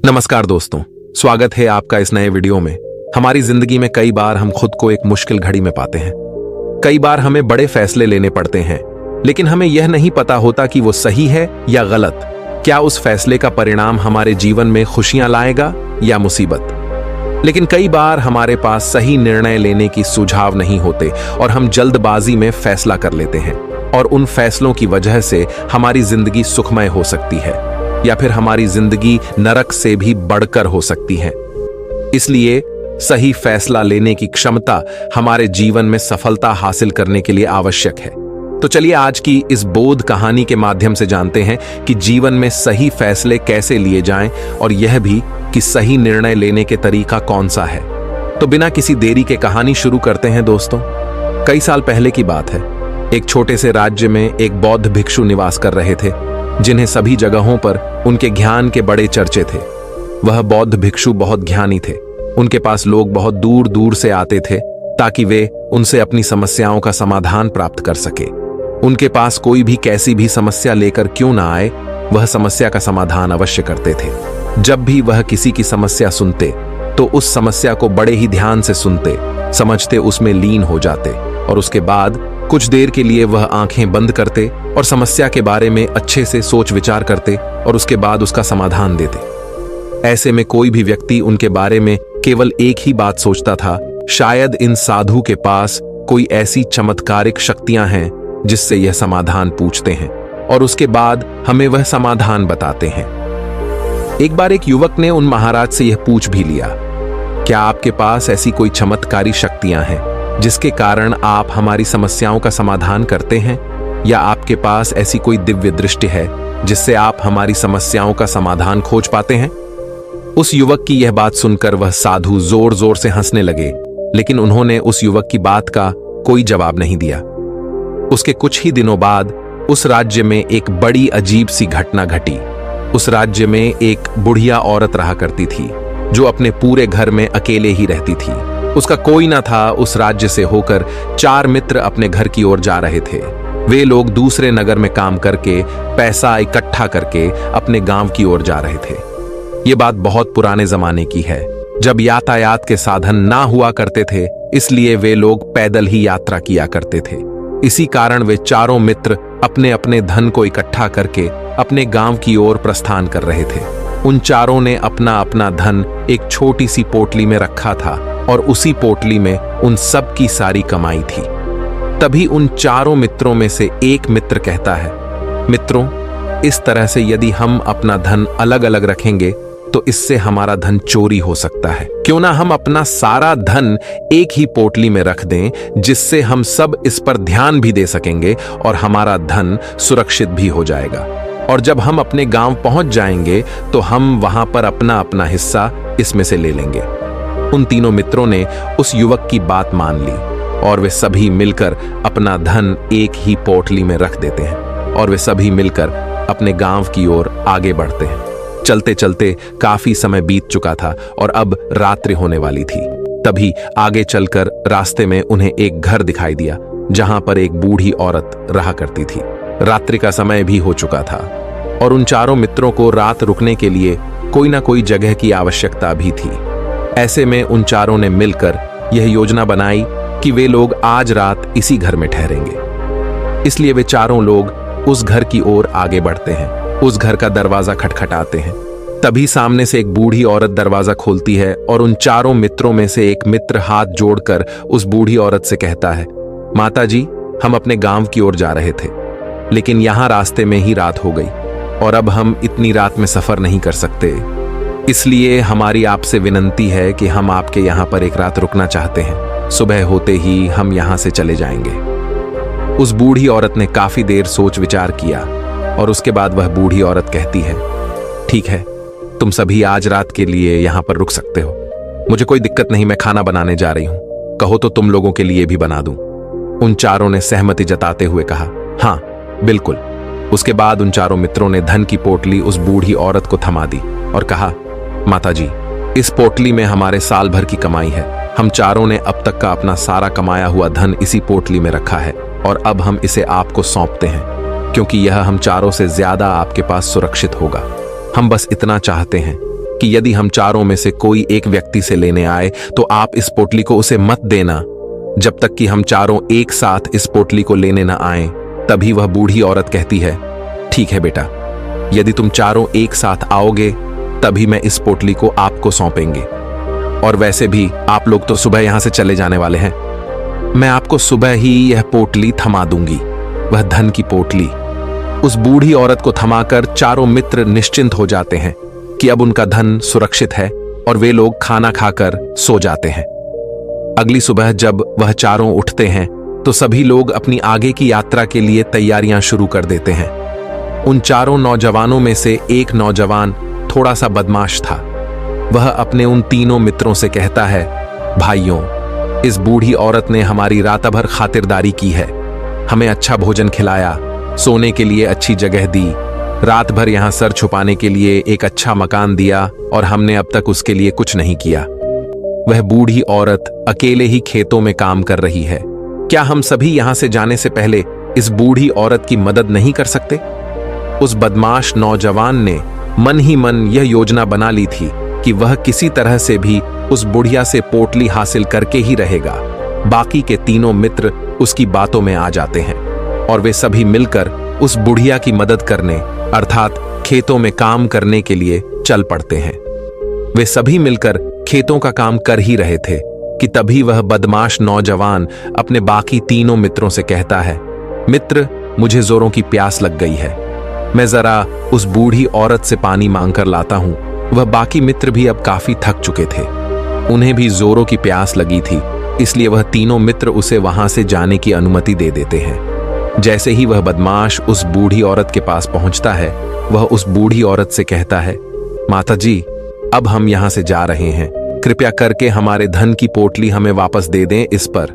नमस्कार दोस्तों, स्वागत है आपका इस नए वीडियो में। हमारी जिंदगी में कई बार हम खुद को एक मुश्किल घड़ी में पाते हैं। कई बार हमें बड़े फैसले लेने पड़ते हैं, लेकिन हमें यह नहीं पता होता कि वो सही है या गलत। क्या उस फैसले का परिणाम हमारे जीवन में खुशियां लाएगा या मुसीबत। लेकिन कई बार हमारे पास सही निर्णय लेने की सुझाव नहीं होते और हम जल्दबाजी में फैसला कर लेते हैं, और उन फैसलों की वजह से हमारी जिंदगी सुखमय हो सकती है या फिर हमारी जिंदगी नरक से भी बढ़कर हो सकती है। इसलिए सही फैसला लेने की क्षमता हमारे जीवन में सफलता हासिल करने के लिए आवश्यक है। तो चलिए आज की इस बोध कहानी के माध्यम से जानते हैं कि जीवन में सही फैसले कैसे लिए जाएं, और यह भी कि सही निर्णय लेने के तरीका कौन सा है। तो बिना किसी देरी के कहानी शुरू करते हैं दोस्तों। कई साल पहले की बात है। एक छोटे से राज्य में एक बौद्ध भिक्षु निवास कर रहे थे, जिन्हें सभी जगहों पर उनके ज्ञान के बड़े चर्चे थे। वह बौद्ध भिक्षु बहुत ज्ञानी थे। उनके पास लोग बहुत दूर दूर से आते थे ताकि वे उनसे अपनी समस्याओं का समाधान प्राप्त कर सके। उनके पास कोई भी कैसी भी समस्या लेकर क्यों ना आए, वह समस्या का समाधान अवश्य करते थे। जब भी वह किसी की समस्या सुनते तो उस समस्या को बड़े ही ध्यान से सुनते, समझते, उसमें लीन हो जाते, और उसके बाद कुछ देर के लिए वह आंखें बंद करते और समस्या के बारे में अच्छे से सोच विचार करते और उसके बाद उसका समाधान देते। ऐसे में कोई भी व्यक्ति उनके बारे में केवल एक ही बात सोचता था, शायद इन साधु के पास कोई ऐसी चमत्कारिक शक्तियां हैं जिससे यह समाधान पूछते हैं और उसके बाद हमें वह समाधान बताते हैं। एक बार एक युवक ने उन महाराज से यह पूछ भी लिया, क्या आपके पास ऐसी कोई चमत्कारी शक्तियां हैं जिसके कारण आप हमारी समस्याओं का समाधान करते हैं, या आपके पास ऐसी कोई दिव्य दृष्टि है जिससे आप हमारी समस्याओं का समाधान खोज पाते हैं। उस युवक की यह बात सुनकर वह साधु जोर जोर से हंसने लगे, लेकिन उन्होंने उस युवक की बात का कोई जवाब नहीं दिया। उसके कुछ ही दिनों बाद उस राज्य में एक बड़ी अजीब सी घटना घटी। उस राज्य में एक बुढ़िया औरत रहा करती थी, जो अपने पूरे घर में अकेले ही रहती थी। उसका कोई ना था। उस राज्य से होकर 4 मित्र अपने घर की ओर जा रहे थे। वे लोग दूसरे नगर में काम करके पैसा इकट्ठा करके अपने गांव की ओर जा रहे थे। ये बात बहुत पुराने जमाने की है, जब यातायात के साधन ना हुआ करते थे, इसलिए वे लोग पैदल ही यात्रा किया करते थे। इसी कारण वे चारों मित्र अपने अपने धन को इकट्ठा करके अपने गांव की ओर प्रस्थान कर रहे थे। उन चारों ने अपना अपना धन एक छोटी सी पोटली में रखा था और उसी पोटली में उन सब की सारी कमाई थी। तभी उन चारों मित्रों में से एक मित्र कहता है, मित्रों, इस तरह से यदि हम अपना धन अलग अलग रखेंगे तो इससे हमारा धन चोरी हो सकता है। क्यों ना हम अपना सारा धन एक ही पोटली में रख दें, जिससे हम सब इस पर ध्यान भी दे सकेंगे और हमारा धन सुरक्षित भी हो जाएगा। और जब हम अपने गांव पहुंच जाएंगे तो हम वहां पर अपना अपना हिस्सा इसमें से ले लेंगे। उन तीनों मित्रों ने उस युवक की बात मान ली और वे सभी मिलकर अपना धन एक ही पोटली में रख देते हैं, और वे सभी मिलकर अपने गांव की ओर आगे बढ़ते हैं। चलते चलते काफी समय बीत चुका था और अब रात्रि होने वाली थी। तभी आगे चलकर रास्ते में उन्हें एक घर दिखाई दिया, जहां पर एक बूढ़ी औरत रहा करती थी। रात्रि का समय भी हो चुका था और उन चारों मित्रों को रात रुकने के लिए कोई ना कोई जगह की आवश्यकता भी थी। ऐसे में उन चारों ने मिलकर यह योजना बनाई कि वे लोग आज रात इसी घर में ठहरेंगे। इसलिए वे चारों लोग उस घर की ओर आगे बढ़ते हैं। उस घर का दरवाजा खटखटाते हैं। तभी सामने से एक बूढ़ी औरत दरवाजा खोलती है और उन चारों मित्रों में से एक मित्र हाथ जोड़कर उस बूढ़ी औरत से कहता है, माता जी, हम अपने गांव की ओर जा रहे थे, लेकिन यहां रास्ते में ही रात हो गई और अब हम इतनी रात में सफर नहीं कर सकते। इसलिए हमारी आपसे विनंती है कि हम आपके यहाँ पर एक रात रुकना चाहते हैं। सुबह होते ही हम यहाँ से चले जाएंगे। उस बूढ़ी औरत ने काफी देर सोच विचार किया और उसके बाद वह बूढ़ी औरत कहती है, ठीक है, तुम सभी आज रात के लिए यहाँ पर रुक सकते हो। मुझे कोई दिक्कत नहीं, मैं खाना बनाने जा रही हूँ। कहो तो तुम लोगों के लिए भी बना दूं। उन चारों ने सहमति जताते हुए कहा, हाँ बिल्कुल। उसके बाद उन चारों मित्रों ने धन की पोटली उस बूढ़ी औरत को थमा दी और कहा, माता जी, इस पोटली में हमारे साल भर की कमाई है। हम चारों ने अब तक का अपना सारा कमाया हुआ धन इसी पोटली में रखा है और अब हम इसे आपको सौंपते हैं, क्योंकि यह हम चारों से ज्यादा आपके पास सुरक्षित होगा। हम बस इतना चाहते हैं कि यदि हम चारों में से कोई एक व्यक्ति से लेने आए तो आप इस पोटली को उसे मत देना जब तक कि हम चारों एक साथ इस पोटली को लेने न आए। तभी वह बूढ़ी औरत कहती है, ठीक है बेटा, यदि तुम चारों एक साथ आओगे तभी मैं इस पोटली को आपको सौंपेंगे। और वैसे भी आप लोग तो सुबह यहां से चले जाने वाले हैं, मैं आपको सुबह ही यह पोटली थमा दूंगी, वह धन की पोटली। उस बूढ़ी औरत को थमाकर चारों मित्र निश्चिंत हो जाते हैं कि अब उनका धन सुरक्षित है और वे लोग खाना खाकर सो जाते हैं। अगली सुबह जब वह चारों उठते हैं तो सभी लोग अपनी आगे की यात्रा के लिए तैयारियां शुरू कर देते हैं। उन चारों नौजवानों में से एक नौजवान थोड़ा सा बदमाश था। वह अपने उन तीनों मित्रों से कहता है, भाइयों, इस बूढ़ी औरत ने हमारी रात भर खातिरदारी की है, हमें अच्छा भोजन खिलाया, सोने के लिए अच्छी जगह दी, रात भर यहां सर छुपाने के लिए एक अच्छा मकान दिया और हमने अब तक उसके लिए कुछ नहीं किया। वह बूढ़ी औरत अकेले ही खेतों में काम कर रही है। क्या हम सभी यहां से जाने से पहले इस बूढ़ी औरत की मदद नहीं कर सकते? उस बदमाश नौजवान ने मन ही मन यह योजना बना ली थी कि वह किसी तरह से भी उस बुढ़िया से पोटली हासिल करके ही रहेगा। बाकी के तीनों मित्र उसकी बातों में आ जाते हैं और वे सभी मिलकर उस बुढ़िया की मदद करने अर्थात खेतों में काम करने के लिए चल पड़ते हैं। वे सभी मिलकर खेतों का काम कर ही रहे थे कि तभी वह बदमाश नौजवान अपने बाकी तीनों मित्रों से कहता है, मित्र, मुझे जोरों की प्यास लग गई है, मैं जरा उस बूढ़ी औरत से पानी मांगकर लाता हूं। वह बाकी मित्र भी अब काफी थक चुके थे, उन्हें भी जोरों की प्यास लगी थी, इसलिए वह तीनों मित्र उसे वहां से जाने की अनुमति दे देते हैं। जैसे ही वह बदमाश उस बूढ़ी औरत के पास पहुंचता है, वह उस बूढ़ी औरत से कहता है, माताजी, अब हम यहां से जा रहे हैं, कृपया करके हमारे धन की पोटली हमें वापस दे दें। इस पर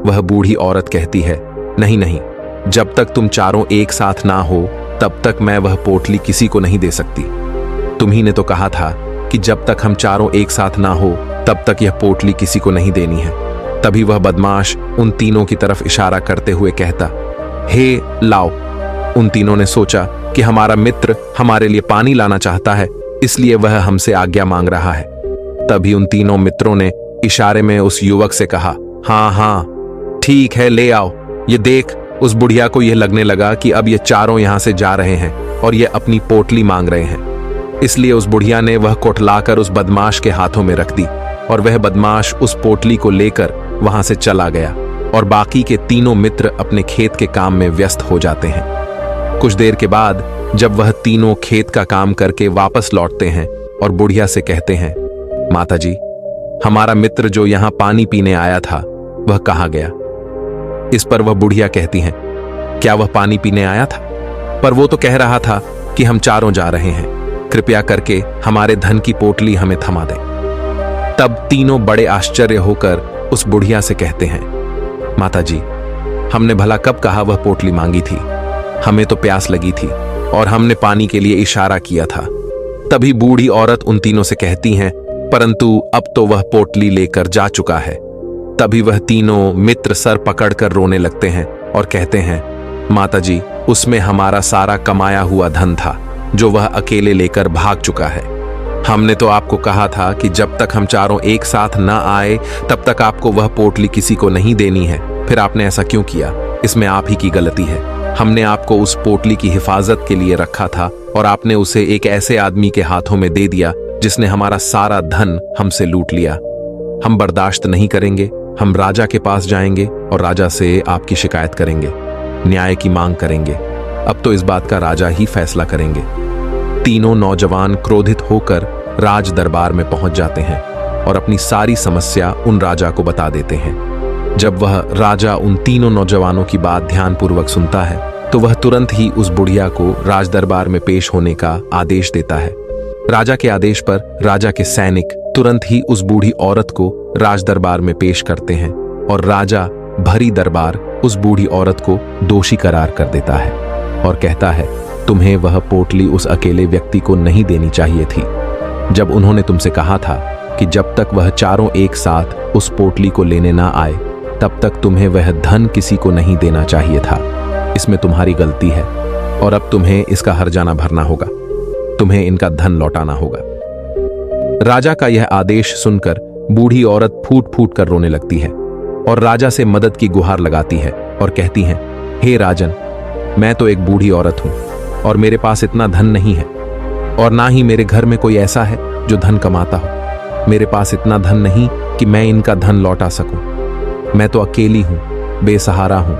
वह बूढ़ी औरत कहती है, नहीं नहीं, जब तक तुम चारों एक साथ ना हो तब तक मैं वह पोटली किसी को नहीं दे सकती। तुम्ही ने तो कहा था कि जब तक हम चारों एक साथ ना हो तब तक यह पोटली किसी को नहीं देनी है। तभी वह बदमाश उन तीनों की तरफ इशारा करते हुए कहता, हे लाओ। उन तीनों ने सोचा कि हमारा मित्र हमारे लिए पानी लाना चाहता है, इसलिए वह हमसे आज्ञा मांग रहा है। तभी उन तीनों मित्रों ने इशारे में उस युवक से कहा, हाँ हाँ ठीक है, ले आओ। ये देख, उस बुढ़िया को यह लगने लगा कि अब ये चारों यहां से जा रहे हैं और ये अपनी पोटली मांग रहे हैं, इसलिए उस बुढ़िया ने वह कोटलाकर उस बदमाश के हाथों में रख दी और वह बदमाश उस पोटली को लेकर वहां से चला गया और बाकी के तीनों मित्र अपने खेत के काम में व्यस्त हो जाते हैं। कुछ देर के बाद जब वह तीनों खेत का काम करके वापस लौटते हैं और बुढ़िया से कहते हैं, माताजी, हमारा मित्र जो यहां पानी पीने आया था वह कहाँ गया? इस पर वह बुढ़िया कहती हैं, क्या वह पानी पीने आया था? पर वो तो कह रहा था कि हम चारों जा रहे हैं, कृपया करके हमारे धन की पोटली हमें थमा दें। तब तीनों बड़े आश्चर्य होकर उस बुढ़िया से कहते हैं, माताजी, हमने भला कब कहा वह पोटली मांगी थी? हमें तो प्यास लगी थी और हमने पानी के लिए इशारा किया था। तभी बूढ़ी औरत उन तीनों से कहती हैं, परंतु अब तो वह पोटली लेकर जा चुका है। तभी वह तीनों मित्र सर पकड़कर रोने लगते हैं और कहते हैं, माताजी, उसमें हमारा सारा कमाया हुआ धन था जो वह अकेले लेकर भाग चुका है। हमने तो आपको कहा था कि जब तक हम चारों एक साथ न आए तब तक आपको वह पोटली किसी को नहीं देनी है, फिर आपने ऐसा क्यों किया? इसमें आप ही की गलती है। हमने आपको उस पोटली की हिफाजत के लिए रखा था और आपने उसे एक ऐसे आदमी के हाथों में दे दिया जिसने हमारा सारा धन हमसे लूट लिया। हम बर्दाश्त नहीं करेंगे, हम राजा के पास जाएंगे और राजा से आपकी शिकायत करेंगे, न्याय की मांग करेंगे। अब तो इस बात का राजा ही फैसला करेंगे। तीनों नौजवान क्रोधित होकर राज दरबार में पहुंच जाते हैं और अपनी सारी समस्या उन राजा को बता देते हैं। जब वह राजा उन तीनों नौजवानों की बात ध्यानपूर्वक सुनता है तो वह तुरंत ही उस बुढ़िया को राज दरबार में पेश होने का आदेश देता है। राजा के आदेश पर राजा के सैनिक तुरंत ही उस बूढ़ी औरत को राज दरबार में पेश करते हैं और राजा भरी दरबार उस बूढ़ी औरत को दोषी करार कर देता है और कहता है, तुम्हें वह पोटली उस अकेले व्यक्ति को नहीं देनी चाहिए थी। जब उन्होंने तुमसे कहा था कि जब तक वह चारों एक साथ उस पोटली को लेने ना आए तब तक तुम्हें वह धन किसी को नहीं देना चाहिए था। इसमें तुम्हारी गलती है और अब तुम्हें इसका हर्जाना भरना होगा, तुम्हें इनका धन लौटाना होगा। राजा का यह आदेश सुनकर बूढ़ी औरत फूट फूट कर रोने लगती है और राजा से मदद की गुहार लगाती है और कहती हैं, हे राजन, मैं तो एक बूढ़ी औरत हूं और मेरे पास इतना धन नहीं है और ना ही मेरे घर में कोई ऐसा है जो धन कमाता हो। मेरे पास इतना धन नहीं कि मैं इनका धन लौटा सकूं। मैं तो अकेली हूं, बेसहारा हूं,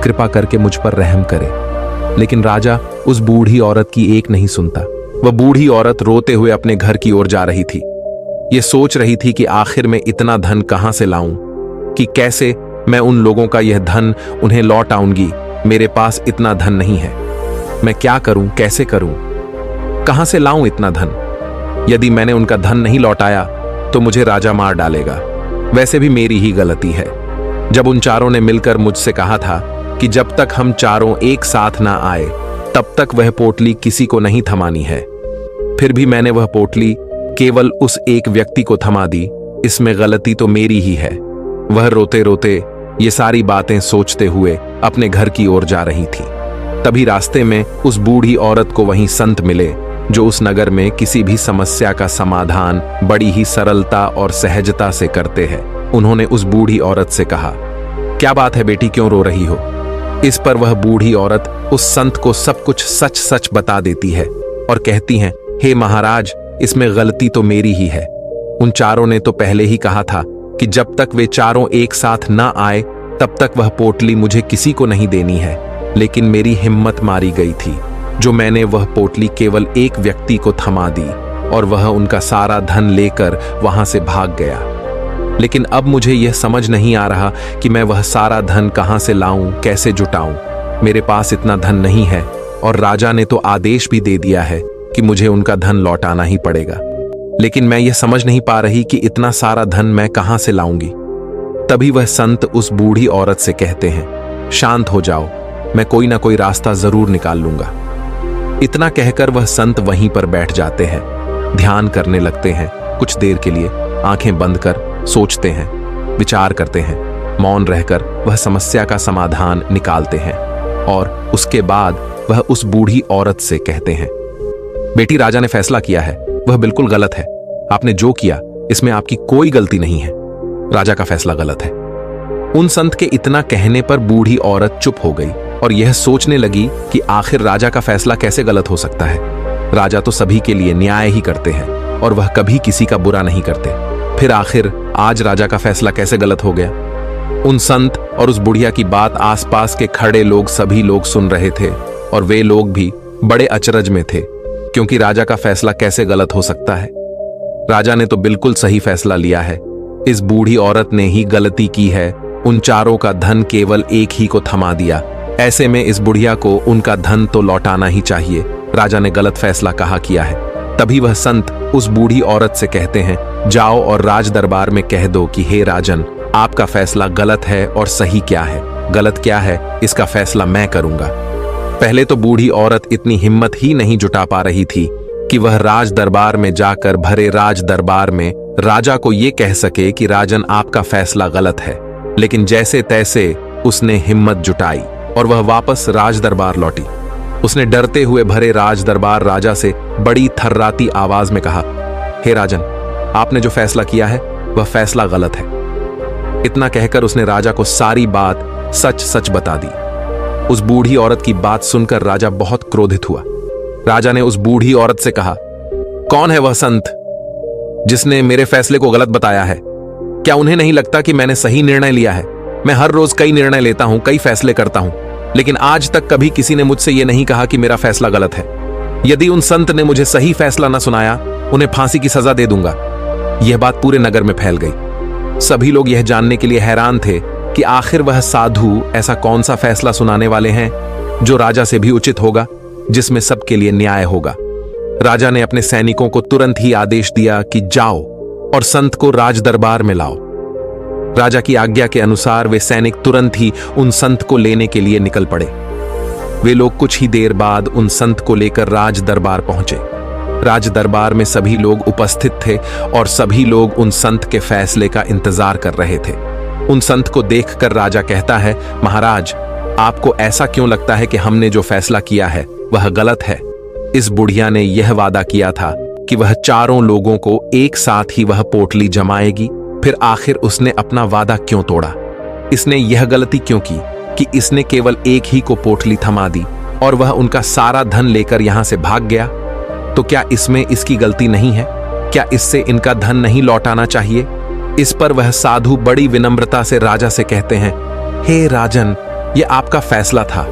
कृपा करके मुझ पर रहम करे। लेकिन राजा उस बूढ़ी औरत की एक नहीं सुनता। वह बूढ़ी औरत रोते हुए अपने घर की ओर जा रही थी। ये सोच रही थी कि आखिर मैं इतना धन कहां से लाऊं, कि कैसे मैं उन लोगों का यह धन उन्हें लौट आऊंगी। मेरे पास इतना धन नहीं है। मैं क्या करूं, कैसे करूं, कहां से लाऊं इतना धन? यदि मैंने उनका धन नहीं लौटाया तो मुझे राजा मार डालेगा। वैसे भी मेरी ही गलती है। जब उन चारों ने मिलकर मुझसे कहा था कि जब तक हम चारों एक साथ ना आए तब तक वह पोटली किसी को नहीं थमानी है, फिर भी मैंने वह पोटली केवल उस एक व्यक्ति को थमा दी। इसमें गलती तो मेरी ही है। वह रोते रोते ये सारी बातें सोचते हुए अपने घर की ओर जा रही थी। तभी रास्ते में उस बूढ़ी औरत को वहीं संत मिले जो उस नगर में किसी भी समस्या का समाधान बड़ी ही सरलता और सहजता से करते हैं। उन्होंने उस बूढ़ी औरत से कहा, क्या बात है बेटी, क्यों रो रही हो? इस पर वह बूढ़ी औरत उस संत को सब कुछ सच सच बता देती है और कहती हैं, हे महाराज, इसमें गलती तो मेरी ही है। उन चारों ने तो पहले ही कहा था कि जब तक वे चारों एक साथ ना आए तब तक वह पोटली मुझे किसी को नहीं देनी है। लेकिन मेरी हिम्मत मारी गई थी जो मैंने वह पोटली केवल एक व्यक्ति को थमा दी और वह उनका सारा धन लेकर वहां से भाग गया। लेकिन अब मुझे यह समझ नहीं आ रहा कि मैं वह सारा धन कहां से लाऊं, कैसे जुटाऊं। मेरे पास इतना धन नहीं है और राजा ने तो आदेश भी दे दिया है कि मुझे उनका धन लौटाना ही पड़ेगा। लेकिन मैं यह समझ नहीं पा रही कि इतना सारा धन मैं कहां से लाऊंगी। तभी वह संत उस बूढ़ी औरत से कहते हैं, शांत हो जाओ, मैं कोई ना कोई रास्ता जरूर निकाल लूंगा। इतना कहकर वह संत वहीं पर बैठ जाते हैं, ध्यान करने लगते हैं। कुछ देर के लिए आंखें बंद कर सोचते हैं, विचार करते हैं। मौन रहकर वह समस्या का समाधान निकालते हैं और उसके बाद वह उस बूढ़ी औरत से कहते हैं, बेटी, राजा ने फैसला किया है, वह बिल्कुल गलत है। आपने जो किया इसमें आपकी कोई गलती नहीं है। राजा का फैसला गलत है। उन संत के इतना कहने पर बूढ़ी औरत चुप हो गई और यह सोचने लगी कि आखिर राजा का फैसला कैसे गलत हो सकता है। राजा तो सभी के लिए न्याय ही करते हैं और वह कभी किसी का बुरा नहीं करते। फिर आखिर आज राजा का फैसला कैसे गलत हो गया? उन संत और उस बुढ़िया की बात आसपास के खड़े लोग सभी लोग सुन रहे थे और वे लोग भी बड़े अचरज में थे, क्योंकि राजा का फैसला कैसे गलत हो सकता है। राजा ने तो बिल्कुल सही फैसला लिया है। इस बूढ़ी औरत ने ही गलती की है, उन चारों का धन केवल एक ही को थमा दिया। ऐसे में इस बुढ़िया को उनका धन तो लौटाना ही चाहिए। राजा ने गलत फैसला कहा किया है। तभी वह संत उस बूढ़ी औरत से कहते हैं, जाओ और राज दरबार में कह दो कि हे राजन, आपका फैसला गलत है और सही क्या है, गलत क्या है, इसका फैसला मैं करूंगा। पहले तो बूढ़ी औरत इतनी हिम्मत ही नहीं जुटा पा रही थी कि वह राज दरबार में जाकर भरे राज दरबार में राजा को यह कह सके कि राजन, आपका फैसला गलत है। लेकिन जैसे तैसे उसने हिम्मत जुटाई और वह वापस राज दरबार लौटी। उसने डरते हुए भरे राज दरबार राजा से बड़ी थर्राती आवाज में कहा, हे राजन, आपने जो फैसला किया है वह फैसला गलत है। इतना कहकर उसने राजा को सारी बात सच सच बता दी। उस बूढ़ी औरत की बात सुनकर राजा बहुत क्रोधित हुआ। राजा ने उस बूढ़ी औरत से कहा, कौन है वह संत जिसने मेरे फैसले को गलत बताया है? क्या उन्हें नहीं लगता कि मैंने सही निर्णय लिया है? मैं हर रोज कई निर्णय लेता हूं, कई फैसले करता हूं, लेकिन आज तक कभी किसी ने मुझसे यह नहीं कहा कि मेरा फैसला गलत है। यदि उन संत ने मुझे सही फैसला न सुनाया, उन्हें फांसी की सजा दे दूंगा। यह बात पूरे नगर में फैल गई। सभी लोग यह जानने के लिए हैरान थे कि आखिर वह साधु ऐसा कौन सा फैसला सुनाने वाले हैं जो राजा से भी उचित होगा, जिसमें सबके लिए न्याय होगा। राजा ने अपने सैनिकों को तुरंत ही आदेश दिया कि जाओ और संत को राज दरबार में लाओ। राजा की आज्ञा के अनुसार वे सैनिक तुरंत ही उन संत को लेने के लिए निकल पड़े। वे लोग कुछ ही देर बाद उन संत को लेकर राज दरबार पहुंचे। राज दरबार में सभी लोग उपस्थित थे और सभी लोग उन संत के फैसले का इंतजार कर रहे थे। उन संत को देखकर राजा कहता है, महाराज, आपको ऐसा क्यों लगता है कि हमने जो फैसला किया है वह गलत है? इस बुढ़िया ने यह वादा किया था कि वह चारों लोगों को एक साथ ही वह पोटली जमाएगी, फिर आखिर उसने अपना वादा क्यों तोड़ा? इसने यह गलती क्यों की कि इसने केवल एक ही को पोटली थमा दी और वह उनका सारा धन लेकर यहां से भाग गया? तो क्या इसमें इसकी गलती नहीं है? क्या इससे इनका धन नहीं लौटाना चाहिए? इस पर वह साधु बड़ी विनम्रता से राजा से कहते हैं, हे राजन, यह आपका फैसला था,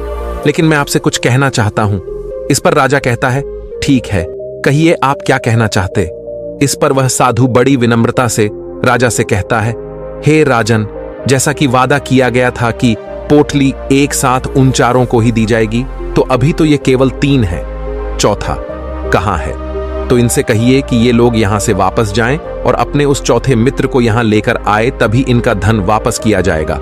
लेकिन मैं आपसे कुछ कहना चाहता हूं। इस पर राजा कहता है, ठीक है, कहिए आप क्या कहना चाहते? इस पर वह साधु बड़ी विनम्रता से राजा से कहता है, हे राजन, जैसा कि वादा किया गया था कि पोटली एक साथ उन चारों को ही दी जाएगी, तो अभी तो ये केवल 3 है, चौथा कहां है? तो इनसे कहिए कि ये लोग यहां से वापस जाएं और अपने उस चौथे मित्र को यहां लेकर आए, तभी इनका धन वापस किया जाएगा।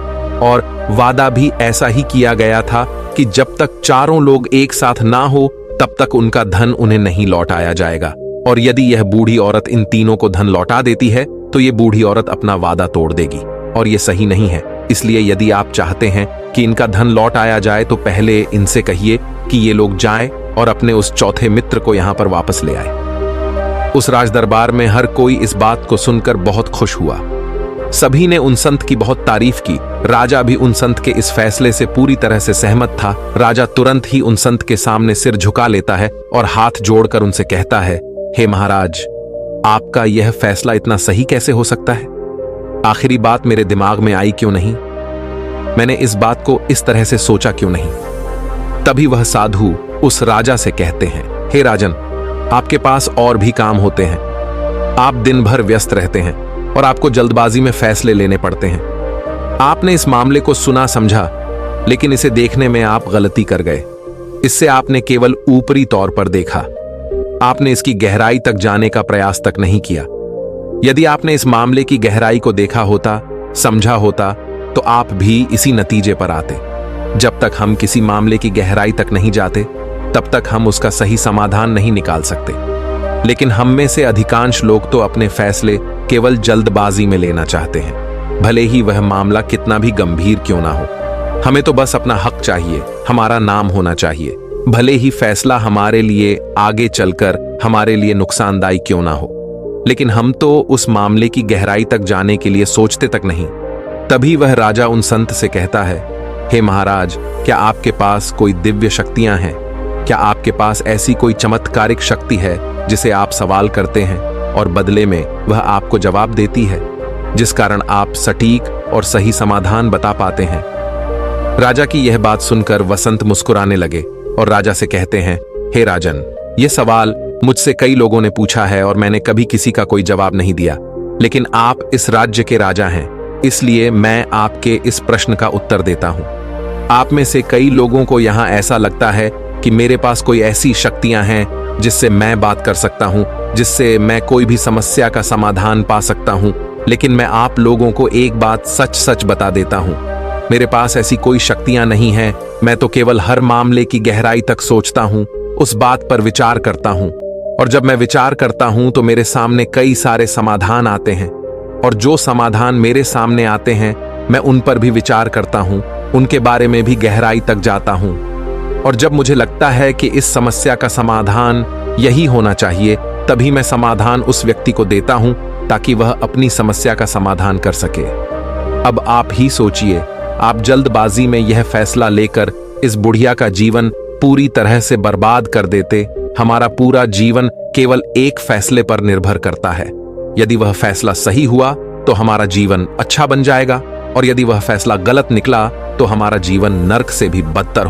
और वादा भी ऐसा ही किया गया था कि जब तक चारों लोग एक साथ ना हो तब तक उनका धन उन्हें नहीं लौटाया जाएगा। और यदि यह बूढ़ी औरत इन तीनों को धन लौटा देती है तो ये बूढ़ी औरत अपना वादा तोड़ देगी, और ये सही नहीं है। इसलिए यदि आप चाहते हैं कि इनका धन लौट आया जाए तो पहले इनसे कहिए कि ये लोग जाएं और अपने उस चौथे मित्र को यहां पर वापस ले आए। उस राज दरबार में हर कोई इस बात को सुनकर बहुत खुश हुआ। सभी ने उन संत की बहुत तारीफ की। राजा भी उन संत के इस फैसले से पूरी तरह से सहमत था। राजा तुरंत ही उन संत के सामने सिर झुका लेता है और हाथ जोड़कर उनसे कहता है, हे महाराज, आपका यह फैसला इतना सही कैसे हो सकता है? आखिरी बात मेरे दिमाग में आई क्यों नहीं? मैंने इस बात को इस तरह से सोचा क्यों नहीं? तभी वह साधु उस राजा से कहते हैं, हे राजन, आपके पास और भी काम होते हैं। आप दिन भर व्यस्त रहते हैं और आपको जल्दबाजी में फैसले लेने पड़ते हैं। आपने इस मामले को सुना समझा, लेकिन इसे देखने में आप गलती कर गए। इससे आपने केवल ऊपरी तौर पर देखा। आपने इसकी गहराई तक जाने का प्रयास तक नहीं किया। यदि आपने इस मामले की गहराई को देखा होता, समझा होता, तो आप भी इसी नतीजे पर आते। जब तक हम किसी मामले की गहराई तक नहीं जाते, तब तक हम उसका सही समाधान नहीं निकाल सकते। लेकिन हम में से अधिकांश लोग तो अपने फैसले केवल जल्दबाजी में लेना चाहते हैं, भले ही वह मामला कितना भी गंभीर क्यों ना हो। हमें तो बस अपना हक चाहिए, हमारा नाम होना चाहिए, भले ही फैसला हमारे लिए आगे चलकर हमारे लिए नुकसानदायी क्यों ना हो। लेकिन हम तो उस मामले की गहराई तक जाने के लिए सोचते तक नहीं। तभी वह राजा उन संत से कहता है, हे महाराज, क्या आपके पास कोई दिव्य शक्तियां हैं? क्या आपके पास ऐसी कोई चमत्कारिक शक्ति है जिसे आप सवाल करते हैं और बदले में वह आपको जवाब देती है, जिस कारण आप सटीक और सही समाधान बता पाते हैं? राजा की यह बात सुनकर वसंत मुस्कुराने लगे और राजा से कहते हैं, हे राजन, यह सवाल मुझसे कई लोगों ने पूछा है और मैंने कभी किसी का कोई जवाब नहीं दिया। लेकिन आप इस राज्य के राजा हैं, इसलिए मैं आपके इस प्रश्न का उत्तर देता हूं। आप में से कई लोगों को यहां ऐसा लगता है कि मेरे पास कोई ऐसी शक्तियां हैं जिससे मैं बात कर सकता हूं, जिससे मैं कोई भी समस्या का समाधान पा सकता हूं। लेकिन मैं आप लोगों को एक बात सच सच बता देता हूं, मेरे पास ऐसी कोई शक्तियां नहीं हैं। मैं तो केवल हर मामले की गहराई तक सोचता हूं, उस बात पर विचार करता हूं, और जब मैं विचार करता हूं तो मेरे सामने कई सारे समाधान आते हैं, और जो समाधान मेरे सामने आते हैं मैं उन पर भी विचार करता हूं, उनके बारे में भी गहराई तक जाता हूं। और जब मुझे लगता है कि इस समस्या का समाधान यही होना चाहिए, तभी मैं समाधान उस व्यक्ति को देता हूं ताकि वह अपनी समस्या का समाधान कर सके। अब आप ही सोचिए, आप जल्दबाजी में यह फैसला लेकर इस बुढ़िया का जीवन पूरी तरह से बर्बाद कर देते। हमारा पूरा जीवन केवल एक फैसले पर निर्भर करता है। यदि वह फैसला सही हुआ तो हमारा जीवन अच्छा बन जाएगा, और यदि वह फैसला गलत निकला तो हमारा जीवन नर्क से भी बदतर